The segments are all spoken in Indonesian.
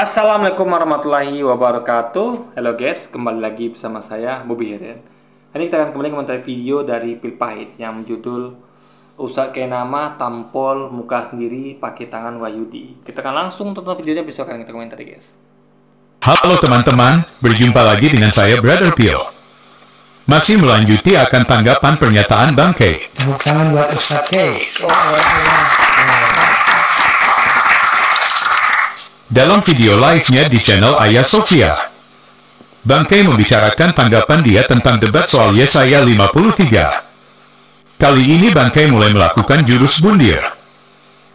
Assalamualaikum warahmatullahi wabarakatuh. Halo guys, kembali lagi bersama saya Bobby Heren. Hari ini kita akan kembali mengomentari video dari Pil Pahit yang berjudul Usah Kayak Nama Tampol Muka Sendiri Pakai Tangan Wahyudi. Kita akan langsung tonton videonya, besok akan kita komentari guys. Halo teman-teman, berjumpa lagi dengan saya Brother Pio. Masih melanjuti akan tanggapan pernyataan Bang K. Tepuk tangan buat Ustaz K. Dalam video live-nya di channel Ayah Sofia, Bang K membicarakan tanggapan dia tentang debat soal Yesaya 53. Kali ini Bang K mulai melakukan jurus bundir.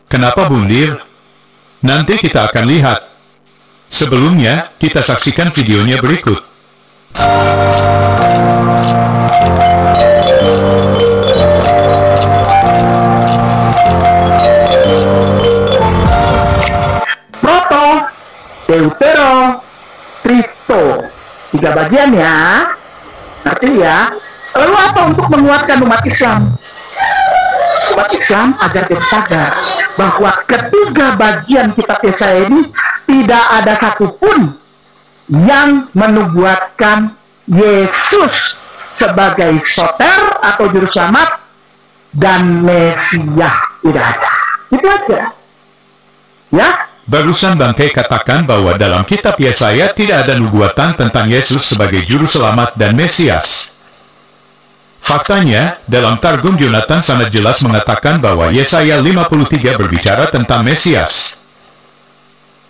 Kenapa bundir? Nanti kita akan lihat. Sebelumnya, kita saksikan videonya berikut. Deutero, Tristo, 3 bagian ya. Nanti ya. Lalu apa untuk menguatkan umat Islam? Umat Islam agar dia sadar bahwa ketiga bagian kitab Yesaya ini tidak ada satupun yang menubuatkan Yesus sebagai soter atau juru selamat dan Mesias. Tidak ada. Itu aja. Ya. Barusan Bang K katakan bahwa dalam kitab Yesaya tidak ada nubuatan tentang Yesus sebagai juru selamat dan Mesias. Faktanya, dalam Targum Jonathan sangat jelas mengatakan bahwa Yesaya 53 berbicara tentang Mesias.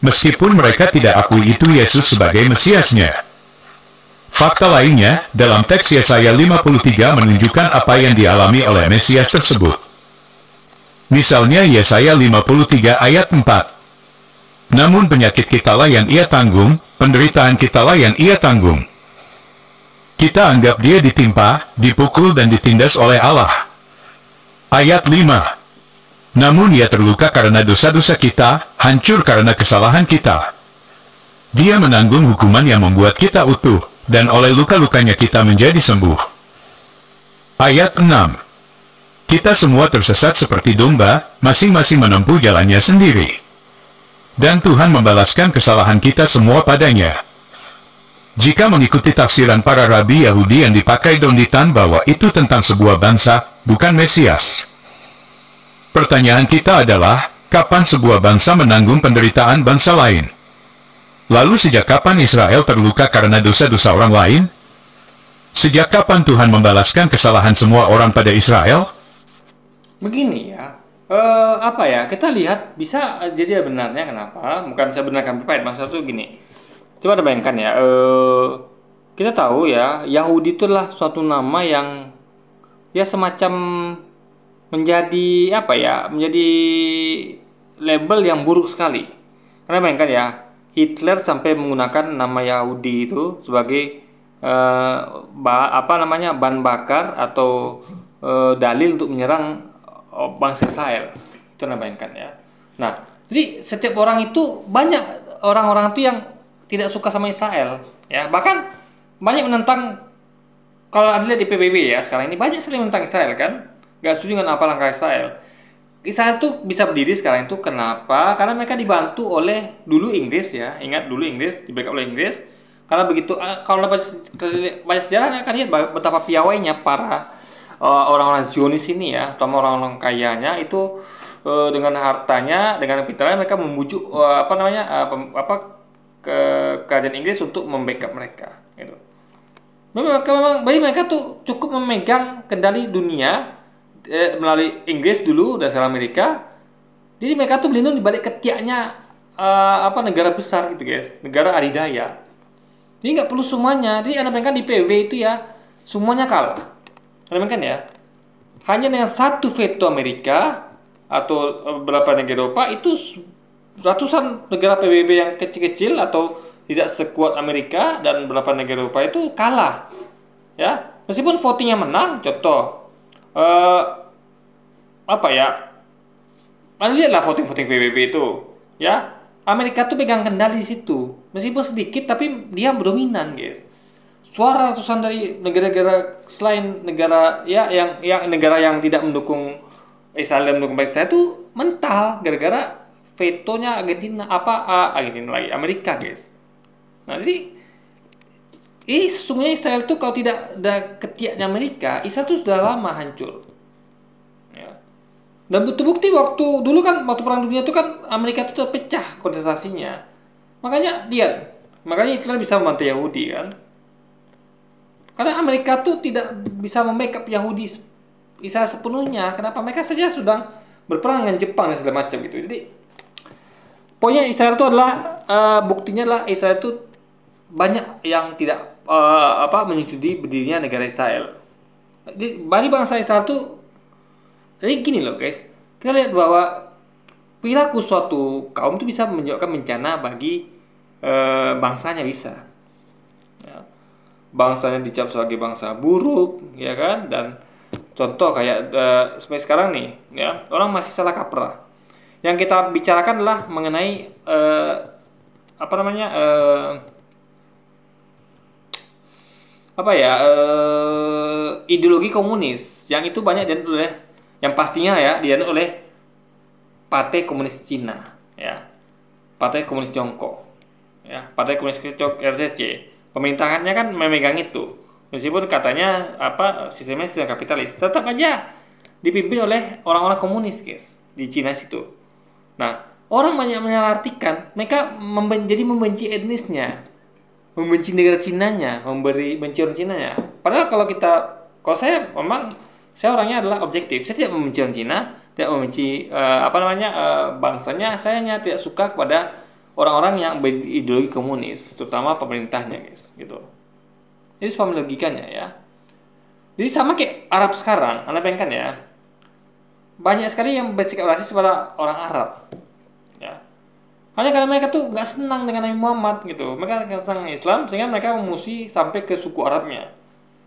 Meskipun mereka tidak akui itu Yesus sebagai Mesiasnya. Fakta lainnya, dalam teks Yesaya 53 menunjukkan apa yang dialami oleh Mesias tersebut. Misalnya Yesaya 53 ayat 4. Namun penyakit kitalah yang ia tanggung, penderitaan kitalah yang ia tanggung. Kita anggap dia ditimpa, dipukul dan ditindas oleh Allah. Ayat 5. Namun ia terluka karena dosa-dosa kita, hancur karena kesalahan kita. Dia menanggung hukuman yang membuat kita utuh, dan oleh luka-lukanya kita menjadi sembuh. Ayat 6. Kita semua tersesat seperti domba, masing-masing menempuh jalannya sendiri. Dan Tuhan membalaskan kesalahan kita semua padanya. Jika mengikuti tafsiran para rabi Yahudi yang dipakai Donditan bahwa itu tentang sebuah bangsa, bukan Mesias. Pertanyaan kita adalah, kapan sebuah bangsa menanggung penderitaan bangsa lain? Lalu sejak kapan Israel terluka karena dosa-dosa orang lain? Sejak kapan Tuhan membalaskan kesalahan semua orang pada Israel? Begini ya. Kita lihat bisa jadi benarnya kenapa? Bukan saya benarkan Pil Pahit, maksudnya tuh gini. Coba kita bayangkan ya. Kita tahu ya, Yahudi itulah suatu nama yang ya semacam menjadi menjadi label yang buruk sekali. Karena bayangkan ya, Hitler sampai menggunakan nama Yahudi itu sebagai bahan bakar atau dalil untuk menyerang bangsa Israel. Itu Anda bayangkan ya. Nah, jadi setiap orang itu, banyak orang-orang itu yang tidak suka sama Israel ya. Bahkan banyak menentang, kalau Anda lihat di PBB ya sekarang ini banyak sekali menentang Israel kan. Gak setuju dengan apa langkah Israel. Israel tuh bisa berdiri sekarang itu kenapa? Karena mereka dibantu oleh dulu Inggris ya. Ingat dulu Inggris, di-backup oleh Inggris. Karena begitu, kalau baca sejarah akan lihat betapa piawainya para orang-orang Zionis ini ya, terutama orang-orang kayanya itu dengan hartanya, dengan pintarnya mereka membujuk kerajaan Inggris untuk membackup mereka. Gitu. Memang bagi mereka tuh cukup memegang kendali dunia melalui Inggris dulu dan sekarang Amerika. Jadi mereka tuh berlindung di balik ketiaknya negara besar gitu guys, negara adidaya. Jadi nggak perlu semuanya. Jadi Anda bayangkan di PW itu ya semuanya kalah. Kan ya, hanya dengan satu veto Amerika atau beberapa negara Eropa itu ratusan negara PBB yang kecil-kecil atau tidak sekuat Amerika dan beberapa negara Eropa itu kalah. Ya, meskipun votingnya menang, contoh lihatlah voting PBB itu, ya. Amerika tuh pegang kendali di situ, meskipun sedikit tapi dia dominan, guys. Suara ratusan dari negara-negara selain negara ya yang negara yang tidak mendukung Israel dan mendukung Palestina itu mental gara-gara vetonya Argentina, Argentina lagi, Amerika guys. Nah jadi sesungguhnya Israel itu kalau tidak ada ketiaknya Amerika, Israel itu sudah lama hancur. Ya. Dan bukti-bukti waktu dulu kan, waktu perang dunia itu kan Amerika itu terpecah kontestasinya. Makanya Hitler bisa membantu Yahudi kan. Karena Amerika tuh tidak bisa membackup Yahudi Israel sepenuhnya. Kenapa? Mereka saja sedang berperang dengan Jepang dan segala macam gitu. Jadi pokoknya Israel itu adalah buktinya adalah Israel itu banyak yang tidak menyetujui berdirinya negara Israel. Jadi bagi bangsa Israel tuh, jadi gini loh guys, kita lihat bahwa perilaku suatu kaum itu bisa menyebabkan bencana bagi bangsanya bisa. Ya. Bangsanya dicap sebagai bangsa buruk, ya kan? Dan contoh kayak seperti sekarang nih, ya orang masih salah kaprah. Yang kita bicarakan adalah mengenai ideologi komunis yang itu banyak dianut oleh, yang pastinya ya dianut oleh Partai Komunis Cina, ya, Partai Komunis Tiongkok, ya, Partai Komunis Tiongkok RCC. Pemerintahannya kan memegang itu, meskipun katanya sistemnya sistem kapitalis, tetap aja dipimpin oleh orang-orang komunis guys di Cina situ. Nah, orang banyak menyalahartikan, mereka jadi membenci etnisnya, membenci negara Cinanya, benci orang Cinanya. Padahal kalau saya orangnya adalah objektif. Saya tidak membenci orang Cina, tidak membenci bangsanya. Saya hanya tidak suka kepada orang-orang yang berideologi komunis, terutama pemerintahnya, guys, gitu. Jadi sama logikanya ya. Jadi sama kayak Arab sekarang, Anda bayangkan ya. Banyak sekali yang bersikap rasis pada orang Arab. Ya. Hanya karena mereka tuh nggak senang dengan Nabi Muhammad gitu. Mereka nggak senang Islam sehingga mereka memusuhi sampai ke suku Arabnya.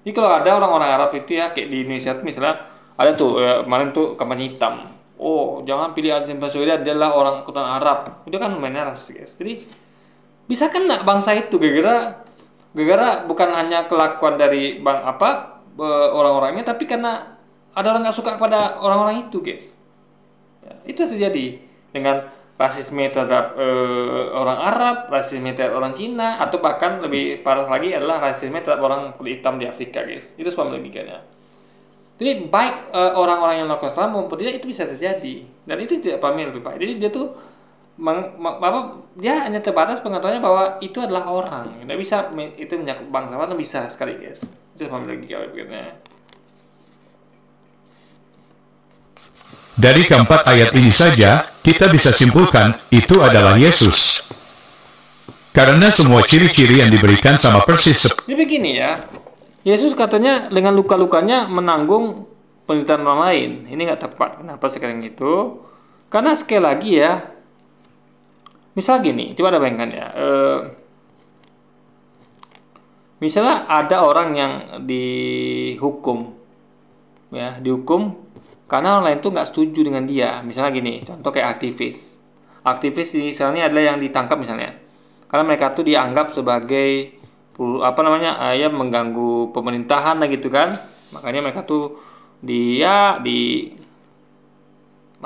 Jadi kalau ada orang-orang Arab itu ya kayak di Indonesia tuh misalnya ada tuh kemarin tuh kampanye hitam. Oh jangan pilih Anies Baswedan, dia adalah orang keturunan Arab. Itu kan mainnya rasis guys. Jadi bisa kena bangsa itu gara-gara bukan hanya kelakuan dari orang-orangnya, tapi karena ada orang nggak suka kepada orang-orang itu guys. Ya, itu terjadi dengan rasisme terhadap orang Arab, rasisme terhadap orang Cina, atau bahkan lebih parah lagi adalah rasisme terhadap orang kulit hitam di Afrika, guys. Itu semua logikanya. Jadi baik orang-orang yang melakukan salah maupun tidak itu bisa terjadi, dan itu tidak pahami lebih baik. Jadi dia tuh dia hanya terbatas pengetahuannya bahwa itu adalah orang, tidak bisa itu menyakup bangsa, atau bisa sekali, guys. Itu pahami logika berikutnya. Dari keempat ayat ini saja, kita bisa simpulkan itu adalah Yesus. Karena semua ciri-ciri yang diberikan sama persis. Jadi begini ya, Yesus katanya dengan luka-lukanya menanggung penderitaan orang lain. Ini nggak tepat. Kenapa sekarang gitu? Karena sekali lagi ya, misal gini, coba ada bayangkan ya. Misalnya ada orang yang dihukum, karena orang lain tuh nggak setuju dengan dia. Misalnya gini, contoh kayak aktivis misalnya adalah yang ditangkap misalnya karena mereka tuh dianggap sebagai mengganggu pemerintahan lah gitu kan. Makanya mereka tuh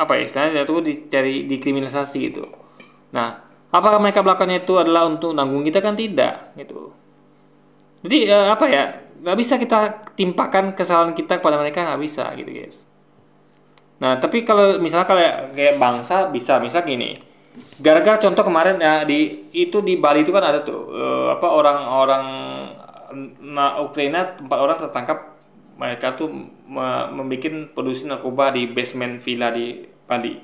istilahnya tuh dikriminalisasi gitu. Nah, apakah mereka melakukannya itu adalah untuk nanggung kita? Kan tidak gitu. Jadi nggak bisa kita timpakan kesalahan kita kepada mereka, nggak bisa gitu guys. Nah, tapi kalau misalnya kayak bangsa bisa, misal gini. Gara-gara contoh kemarin ya di Bali itu kan ada tuh orang-orang Ukraina, 4 orang tertangkap, mereka tuh membuat produksi narkoba di basement villa di Bali.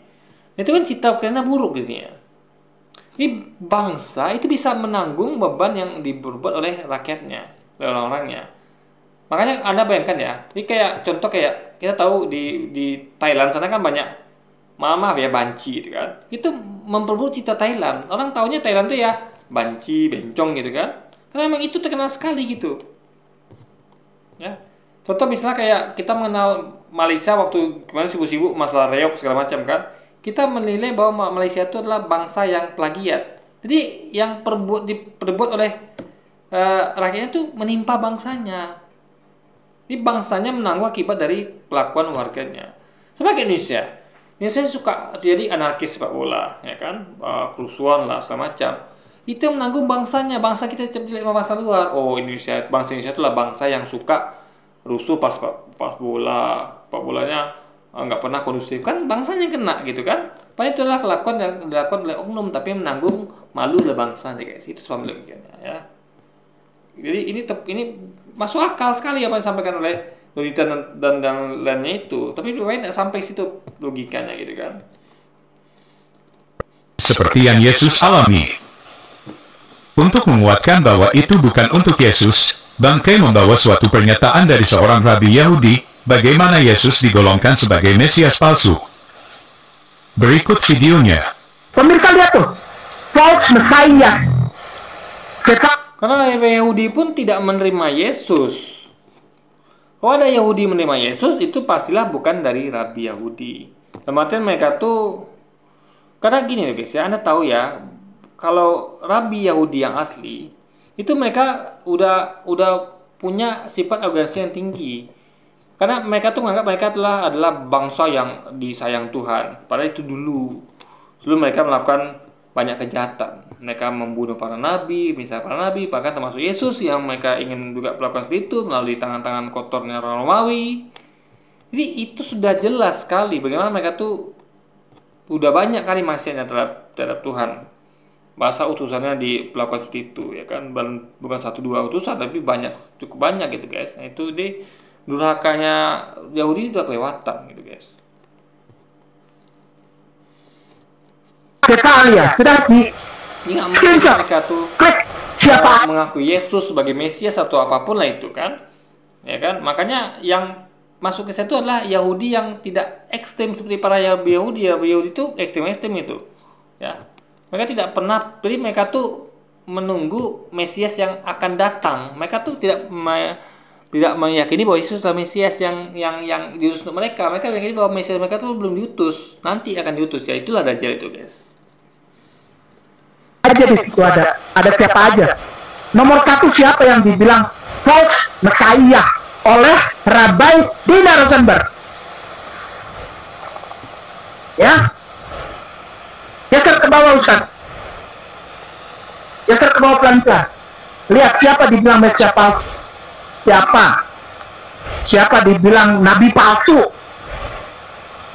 Itu kan citra Ukraina buruk gitu ya. Ini bangsa itu bisa menanggung beban yang diperbuat oleh rakyatnya, oleh orang-orangnya. Makanya Anda bayangkan ya, ini kayak contoh kayak kita tahu di Thailand sana kan banyak banci gitu kan. Itu memperburuk citra Thailand. Orang taunya Thailand tuh ya banci, bencong gitu kan. Karena memang itu terkenal sekali gitu. Ya. Contoh misalnya kayak kita mengenal Malaysia waktu kemarin sibuk-sibuk masalah reok segala macam kan. Kita menilai bahwa Malaysia itu adalah bangsa yang plagiat. Jadi yang diperbuat oleh rakyatnya tuh menimpa bangsanya. Ini bangsanya menanggung akibat dari kelakuan warganya. Sebagai Indonesia, Biasanya suka jadi anarkis sepak bola, ya kan, kerusuhan lah segala macam. Itu yang menanggung bangsanya, bangsa kita jelek sama bangsa luar. Oh, Indonesia, bangsa Indonesia itulah bangsa yang suka rusuh pas bola, sepak bolanya nggak pernah kondusif, kan bangsanya kena gitu kan. Padahal itu adalah kelakuan yang dilakukan oleh oknum, tapi yang menanggung malu oleh bangsanya guys. Itu suami logikanya ya. Jadi ini masuk akal sekali apa yang disampaikan oleh Lolita dan lainnya itu, tapi tidak sampai situ logikanya gitu kan. Seperti yang Yesus alami. Untuk menguatkan bahwa itu bukan untuk Yesus, Bangkai membawa suatu pernyataan dari seorang rabi Yahudi, bagaimana Yesus digolongkan sebagai Mesias palsu. Berikut videonya. Pemirsa lihat tuh, false Messiah. Karena Yahudi pun tidak menerima Yesus. Kalau ada Yahudi menerima Yesus, itu pastilah bukan dari rabi Yahudi. Artinya mereka tuh, karena gini guys ya, Anda tahu ya, kalau rabi Yahudi yang asli, itu mereka udah punya sifat arogansi yang tinggi. Karena mereka tuh menganggap mereka adalah bangsa yang disayang Tuhan. Padahal itu dulu. Sebelum mereka melakukan banyak kejahatan. Mereka membunuh para nabi, misalnya para nabi, bahkan termasuk Yesus yang mereka ingin juga melakukan seperti itu melalui tangan-tangan kotornya orang Romawi. Jadi itu sudah jelas sekali bagaimana mereka tuh udah banyak kali maksiatnya terhadap Tuhan. Bahasa utusannya dilakukan seperti itu ya kan, bukan 1-2 utusan tapi cukup banyak gitu guys. Nah, itu di durhakanya Yahudi udah kelewatan gitu guys. Ketalia sudah di mereka tuh siapa mengaku Yesus sebagai Mesias atau apapun lah itu kan, ya kan. Makanya yang masuk ke situ adalah Yahudi yang tidak ekstrem seperti para Yahudi. Yahudi itu ekstrem itu ya. Mereka tidak pernah, jadi mereka tuh menunggu Mesias yang akan datang. Mereka tuh tidak meyakini bahwa Yesus adalah Mesias yang diutus untuk mereka. Mereka meyakini bahwa Mesias mereka tuh belum diutus, nanti akan diutus ya. Itulah Dajjal itu guys. Aja di situ ada siapa aja. Nomor 1 siapa yang dibilang false Messiah oleh Rabbi Dina Rosenberg? Ya. Geser ke bawah Ustaz. Geser ke bawah pelan-pelan. Lihat siapa dibilang Mesias palsu. Siapa dibilang nabi palsu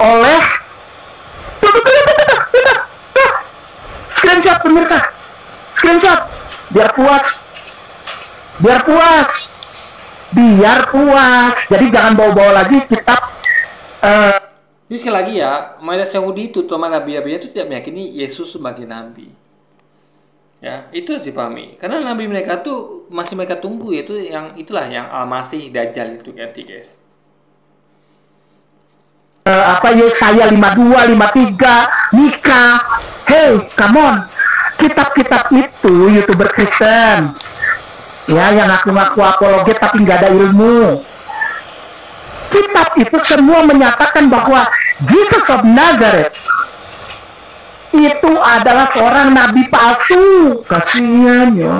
oleh screenshot pemirsa. Screenshot. Biar puas. Jadi jangan bawa-bawa lagi kitab Jadi sekali lagi ya, mayoritas Yahudi itu, terutama nabi-nabinya itu tidak meyakini Yesus sebagai nabi. Ya, itu harus dipahami. Karena nabi mereka tuh masih mereka tunggu, yaitu itulah yang Al-Masih Dajjal itu ganti guys. Yesaya 52, 53, Mika. Hey, come on. Kitab-kitab itu YouTuber Kristen. Ya, yang ngaku-ngaku apologet tapi nggak ada ilmu. Kitab itu semua menyatakan bahwa Jesus of Nazareth itu adalah seorang nabi palsu. Kasihan ya.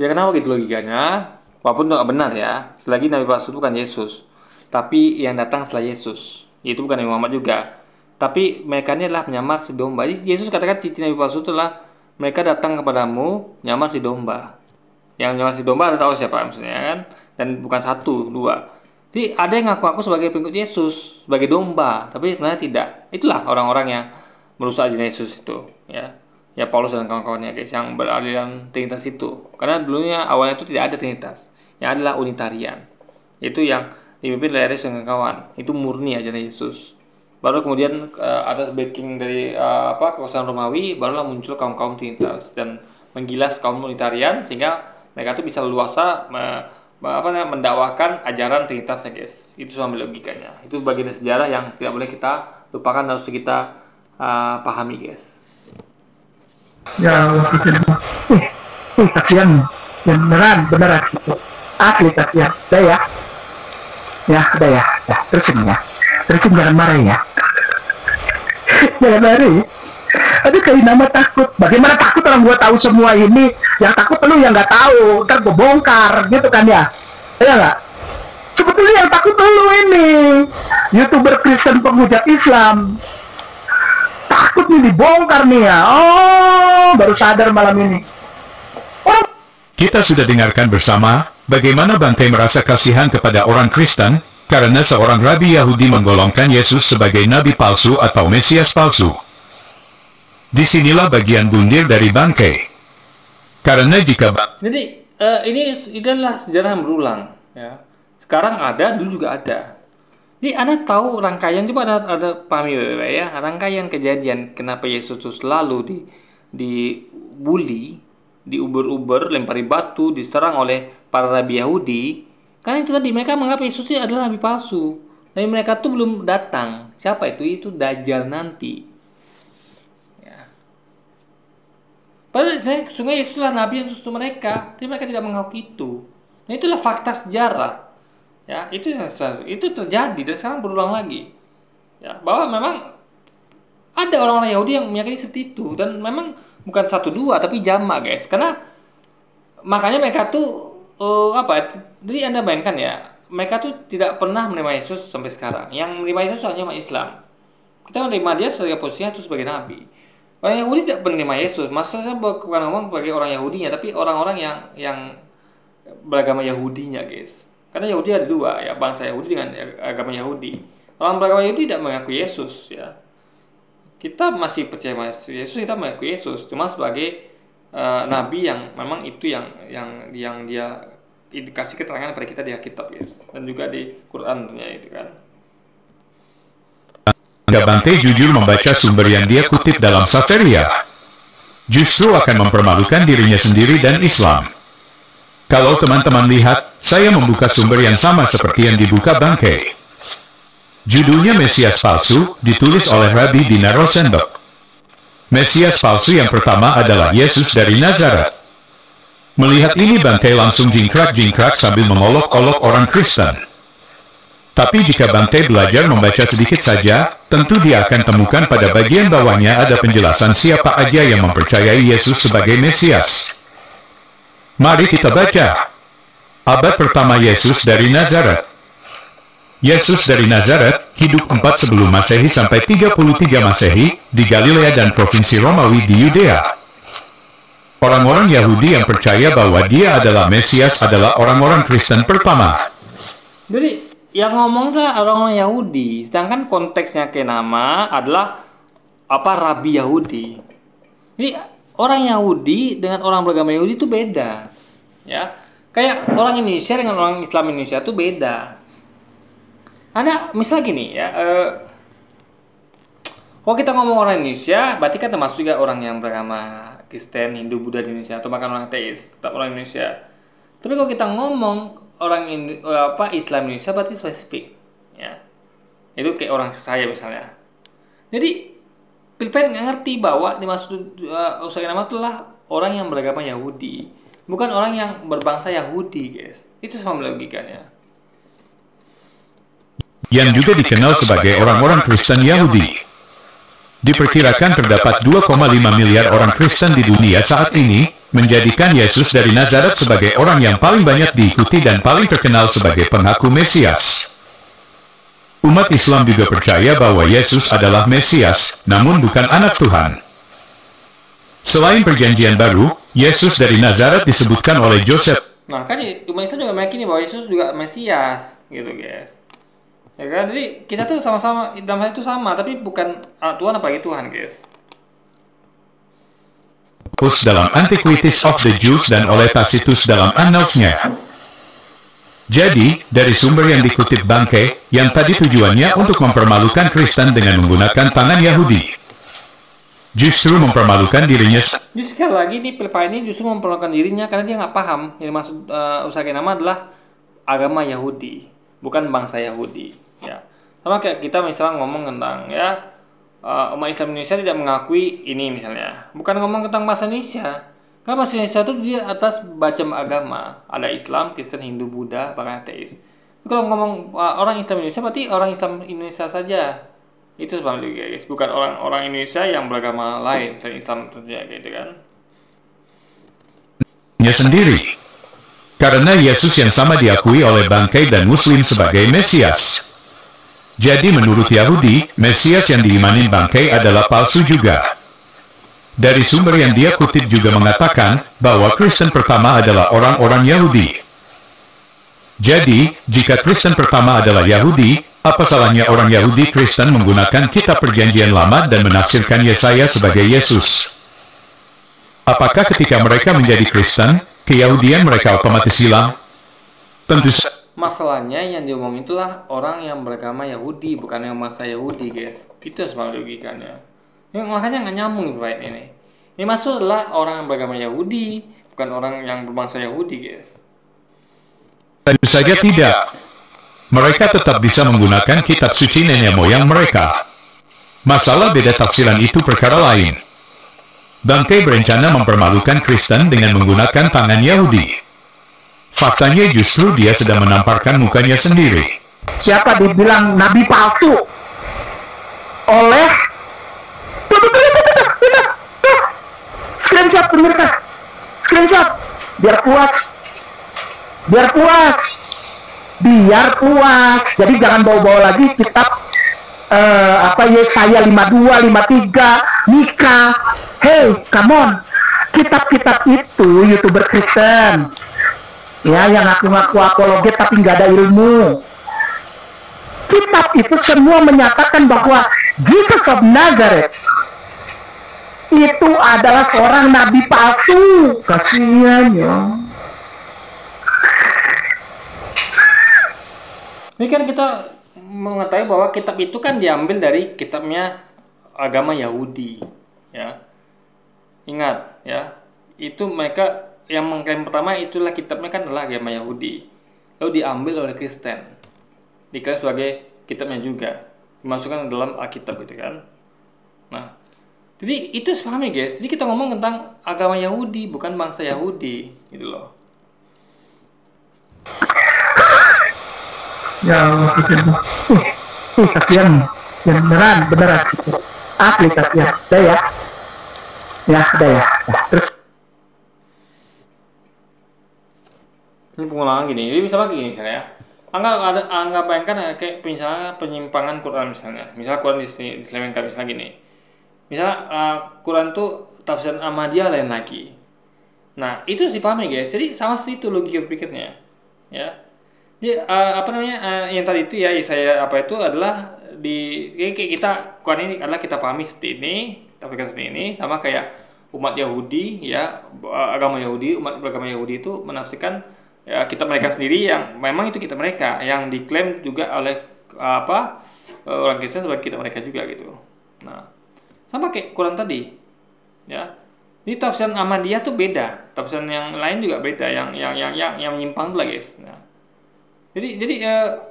Ya kenapa gitu logikanya? Walaupun itu nggak benar ya. Selagi nabi palsu itu bukan Yesus, tapi yang datang setelah Yesus, yaitu bukan Nabi Muhammad juga. Tapi mereka ini adalah penyamar si domba. Jadi Yesus katakan ciri nabi palsu itulah mereka datang kepadamu nyamar si domba. Yang nyamar si domba ada tahu siapa maksudnya kan? Dan bukan 1, 2. Jadi ada yang ngaku-ngaku sebagai pengikut Yesus, sebagai domba, tapi sebenarnya tidak. Itulah orang-orang yang merusak ajaran Yesus itu, ya. Ya Paulus dan kawan-kawannya guys yang beraliran Trinitas itu. Karena dulunya awalnya itu tidak ada Trinitas. Yang adalah Unitarian. Itu yang dipimpin oleh Arius dan kawan. Itu murni ajaran Yesus. Baru kemudian ada backing dari kekuasaan Romawi, barulah muncul kaum-kaum Trinitas dan menggilas kaum Unitarian sehingga mereka tuh bisa leluasa mendakwakan ajaran Trinitasnya guys. Itu sama logikanya. Itu bagian sejarah yang tidak boleh kita lupakan, harus kita pahami guys. Ya Allah, kasihan. Beneran asli kasihan. Udah ya. Terusin jangan marah ya. Jangan marah ya. Aduh, kayak nama takut. Bagaimana takut orang gua tahu semua ini? Yang takut lu yang nggak tahu. Ntar gua bongkar gitu kan ya. Ya nggak? Sebetulnya yang takut lu ini, YouTuber Kristen penghujat Islam. Takut nih dibongkar nih ya. Oh, baru sadar malam ini. Oh. Kita sudah dengarkan bersama bagaimana Bante merasa kasihan kepada orang Kristen karena seorang rabi Yahudi menggolongkan Yesus sebagai nabi palsu atau Mesias palsu. Disinilah bagian bundir dari Bante. Karena jika Jadi ini adalah sejarah yang berulang, ya. Sekarang ada, dulu juga ada. Jadi Anda tahu rangkaian, coba ada pahami ya, rangkaian kejadian kenapa Yesus itu selalu dibully, diuber-uber, lempari batu, diserang oleh para rabi Yahudi. Karena itu tadi mereka menganggap Yesus itu adalah nabi palsu. Tapi mereka tuh belum datang. Siapa itu? Itu Dajjal nanti. Ya. Padahal sungguh Yesuslah nabi yang susu mereka, tapi mereka tidak mengakui itu. Nah, itulah fakta sejarah. Ya, itu terjadi dan sekarang berulang lagi. Ya, bahwa memang ada orang-orang Yahudi yang meyakini seperti itu dan memang bukan satu dua tapi jamak, guys. Karena makanya mereka tuh jadi Anda bayangkan ya, mereka tuh tidak pernah menerima Yesus sampai sekarang. Yang menerima Yesus hanya umat Islam. Kita menerima dia sebagai posisinya itu sebagai nabi. Orang Yahudi tidak menerima Yesus. Maksud saya bukan ngomong sebagai orang Yahudinya, tapi orang-orang yang beragama Yahudinya, guys. Karena Yahudi ada dua, ya, bangsa Yahudi dengan agama Yahudi. Orang beragama Yahudi tidak mengakui Yesus, ya. Kita masih percaya Yesus, kita mengakui Yesus cuma sebagai nabi yang memang itu yang dia dikasih keterangan pada kita di Alkitab, yes. Dan juga di Quran tentunya itu kan. Bante jujur membaca sumber yang dia kutip dalam Saveria, justru akan mempermalukan dirinya sendiri dan Islam. Kalau teman-teman lihat, saya membuka sumber yang sama seperti yang dibuka Bangke. Judulnya Mesias Palsu, ditulis oleh Rabbi Dina Rosenberg. Mesias palsu yang pertama adalah Yesus dari Nazaret. Melihat ini Bante langsung jingkrak-jingkrak sambil mengolok-olok orang Kristen. Tapi jika Bante belajar membaca sedikit saja, tentu dia akan temukan pada bagian bawahnya ada penjelasan siapa aja yang mempercayai Yesus sebagai Mesias. Mari kita baca. Abad pertama Yesus dari Nazaret. Yesus dari Nazaret hidup 4 sebelum Masehi sampai 33 Masehi di Galilea dan provinsi Romawi di Yudea. Orang-orang Yahudi yang percaya bahwa dia adalah Mesias adalah orang-orang Kristen pertama. Jadi yang ngomong tuh orang-orang Yahudi, sedangkan konteksnya ke nama adalah rabi Yahudi. Jadi orang Yahudi dengan orang beragama Yahudi itu beda. Ya, kayak orang Indonesia dengan orang Islam Indonesia itu beda. Ada misal gini ya, kalau kita ngomong orang Indonesia, berarti kan termasuk juga orang yang beragama Kristen, Hindu, Buddha di Indonesia, atau bahkan orang ateis, tetap orang Indonesia. Tapi kalau kita ngomong orang Islam Indonesia, berarti spesifik, ya. Itu kayak orang saya misalnya. Jadi Pilpen nggak ngerti bahwa dimaksud usaha nama itulah orang yang beragama Yahudi, bukan orang yang berbangsa Yahudi, guys. Itu sama logikanya. Yang juga dikenal sebagai orang-orang Kristen Yahudi. Diperkirakan terdapat 2,5 miliar orang Kristen di dunia saat ini, menjadikan Yesus dari Nazaret sebagai orang yang paling banyak diikuti dan paling terkenal sebagai pengaku Mesias. Umat Islam juga percaya bahwa Yesus adalah Mesias, namun bukan anak Tuhan. Selain Perjanjian Baru, Yesus dari Nazaret disebutkan oleh Joseph. Nah, kan umat Islam juga meyakini bahwa Yesus juga Mesias, gitu, guys. Ya kan, jadi kita tuh sama-sama dalam hal itu sama, tapi bukan anak Tuhan apalagi Tuhan, guys. Dalam Antiquities of the Jews dan oleh Tacitus dalam Annals-nya. Jadi, dari sumber yang dikutip Bangke, yang tadi tujuannya untuk mempermalukan Kristen dengan menggunakan tangan Yahudi. Justru mempermalukan dirinya. Jadi sekali lagi nih, Pilpa ini justru mempermalukan dirinya karena dia nggak paham. Yang maksud usaha nama adalah agama Yahudi, bukan bangsa Yahudi. Ya, sama kayak kita misalnya ngomong tentang ya umat Islam Indonesia tidak mengakui ini misalnya, bukan ngomong tentang bahasa Indonesia. Karena bahasa Indonesia itu dia atas macam agama, ada Islam, Kristen, Hindu, Buddha, bahkan ateis. Kalau ngomong orang Islam Indonesia berarti orang Islam Indonesia saja. Itu sebenarnya, guys, bukan orang Indonesia yang beragama lain selain Islam tentunya, gitu kan. Sendiri. Karena Yesus yang sama diakui oleh bangkai dan Muslim sebagai Mesias. Jadi menurut Yahudi, Mesias yang diimani bangkai adalah palsu juga. Dari sumber yang dia kutip juga mengatakan bahwa Kristen pertama adalah orang-orang Yahudi. Jadi, jika Kristen pertama adalah Yahudi, apa salahnya orang Yahudi Kristen menggunakan kitab Perjanjian Lama dan menafsirkan Yesaya sebagai Yesus? Apakah ketika mereka menjadi Kristen, keyahudian mereka otomatis hilang? Tentu saja. Masalahnya yang diomongin itulah orang yang beragama Yahudi, bukan yang bangsa Yahudi, guys. Itu sebenarnya logikanya. Makanya nggak nyambung ayat ini. Ini maksud adalah orang yang beragama Yahudi, bukan orang yang berbangsa Yahudi, guys. Tentu saja tidak. Mereka tetap bisa menggunakan kitab suci nenek moyang mereka. Masalah beda tafsiran itu perkara lain. Bangkai berencana mempermalukan Kristen dengan menggunakan tangan Yahudi. Faktanya justru dia sedang menamparkan mukanya sendiri. Siapa dibilang nabi palsu oleh screenshot pemirsa, screenshot biar puas, jadi jangan bawa-bawa lagi kitab Yesaya 52, 53, Mika. Hey, come on, kitab-kitab itu YouTuber Kristen ya, yang ngaku-ngaku apologet tapi nggak ada ilmu. Kitab itu semua menyatakan bahwa Jesus of Nazareth itu adalah seorang nabi palsu. Kasihan ya. Ini kan kita mengetahui bahwa kitab itu kan diambil dari kitabnya agama Yahudi, ya. Ingat, ya, itu mereka yang mengklaim pertama itulah kitabnya kan adalah agama Yahudi, lalu diambil oleh Kristen, diklaim sebagai kitabnya juga, dimasukkan dalam Alkitab gitu kan. Nah, jadi itu sepahami guys. Jadi kita ngomong tentang agama Yahudi, bukan bangsa Yahudi, gitu loh. Ya Allah, kasihan, beneran, asli kasihan. Udah ya, udah ya. Terus ini pengulangan gini, jadi misalnya gini ya. Anggap bayangkan kayak misalnya penyimpangan Quran misalnya. Misal Quran diselewengkan misalnya gini. Misal Quran tuh tafsiran Ahmadiyah lain lagi. Nah, itu sih paham ya guys. Jadi sama seperti itu logika berpikirnya. Ya. Jadi yang tadi itu ya saya itu adalah kayak kita Quran ini adalah kita pahami seperti ini, tafsirkan seperti ini, sama kayak umat Yahudi ya, agama Yahudi, umat beragama Yahudi itu menafsirkan ya kitab mereka sendiri yang memang itu kitab mereka yang diklaim juga oleh orang Kristen sebagai kitab mereka juga gitu. Nah, sama kayak Quran tadi, ya. Ini tafsiran Ahmadiyah tuh beda, tafsiran yang lain juga beda, yang menyimpang tuh lah guys. Nah, jadi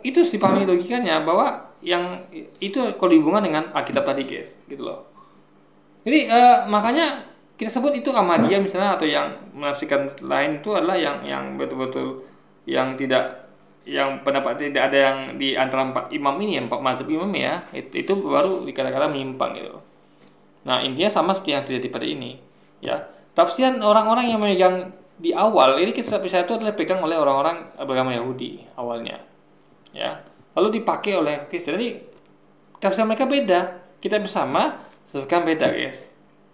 itu sih pahami logikanya bahwa yang itu kalau dihubungkan dengan Alkitab tadi guys, gitu loh. Jadi makanya kita sebut itu Ahmadiyah misalnya, atau yang menafsirkan lain itu adalah yang betul-betul yang tidak, yang pendapat tidak ada yang di antara 4 imam ini, 4 mazhab imam ya, itu baru dikatakan menyimpang gitu. Nah, intinya sama seperti yang terjadi pada ini ya. Tafsiran orang-orang yang memegang di awal ini kisah itu adalah pegang oleh orang-orang beragama Yahudi awalnya ya, lalu dipakai oleh Kristen. Jadi tafsiran mereka beda, kita bersama tafsirkan beda guys.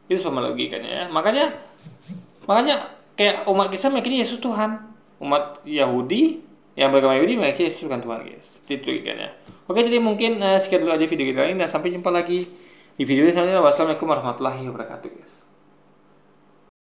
Itu sama logikanya ya. Makanya kayak umat Kristen meyakini Yesus Tuhan, umat Yahudi yang beragama Yahudi meyakini Yesus bukan Tuhan guys. Itu logikanya. Oke, jadi mungkin sekian dulu aja video kita ini, dan sampai jumpa lagi di video selanjutnya. Wassalamualaikum warahmatullahi wabarakatuh guys.